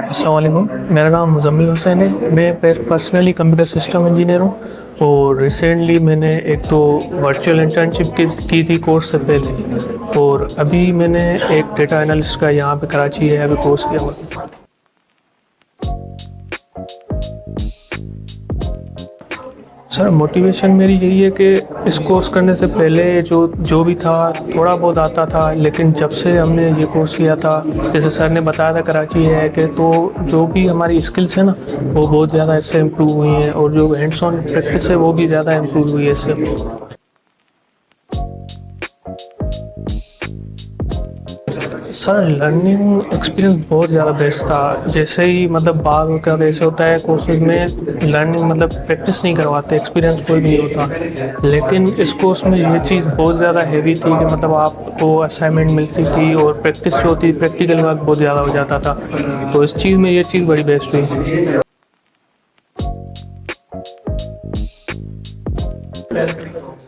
अस्सलाम वालेकुम। मेरा नाम मुज़म्मिल हुसैन है। मैं पर्सनली कंप्यूटर सिस्टम इंजीनियर हूँ और रिसेंटली मैंने एक तो वर्चुअल इंटर्नशिप की थी कोर्स से पहले, और अभी मैंने एक डेटा एनालिस्ट का यहाँ पे कराची है अभी कोर्स किया हुआ। सर मोटिवेशन मेरी यही है कि इस कोर्स करने से पहले जो जो भी था थोड़ा बहुत आता था, लेकिन जब से हमने ये कोर्स किया था, जैसे सर ने बताया था कराची है कि तो जो भी हमारी स्किल्स है ना वो बहुत ज़्यादा इससे इम्प्रूव हुई हैं, और जो हैंड्स ऑन प्रैक्टिस है वो भी ज़्यादा इम्प्रूव हुई है इससे। सर लर्निंग एक्सपीरियंस बहुत ज़्यादा बेस्ट था। जैसे ही मतलब बाद का ऐसे होता है कोर्सेज में लर्निंग मतलब प्रैक्टिस नहीं करवाते, एक्सपीरियंस कोई भी नहीं होता, लेकिन इस कोर्स में ये चीज़ बहुत ज़्यादा हैवी थी कि मतलब आपको असाइनमेंट मिलती थी और प्रैक्टिस जो होती प्रैक्टिकल वर्क बहुत ज़्यादा हो जाता था, तो इस चीज़ में ये चीज़ बड़ी बेस्ट हुई।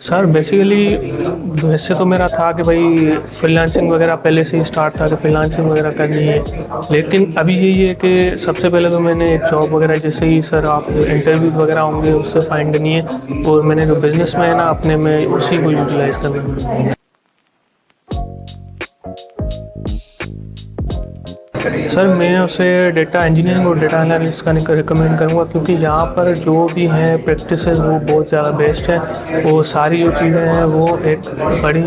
सर बेसिकली वैसे तो मेरा था कि भाई फ्रीलांसिंग वगैरह पहले से ही स्टार्ट था कि फ्रीलांसिंग वगैरह करनी है, लेकिन अभी यही है कि सबसे पहले तो मैंने एक जॉब वगैरह जैसे ही सर आप इंटरव्यूज़ वगैरह होंगे उससे फाइंड करनी है, और मैंने जो बिज़नेस में है ना अपने में उसी को यूटिलाइज़ करना है। सर मैं उसे डेटा इंजीनियरिंग और डेटा एनालिस्ट का रिकमेंड करूँगा, क्योंकि यहाँ पर जो भी हैं प्रैक्टिसेस वो बहुत ज़्यादा बेस्ट है, और सारी जो चीज़ें हैं वो एक बड़ी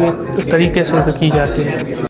तरीके से की जाती हैं।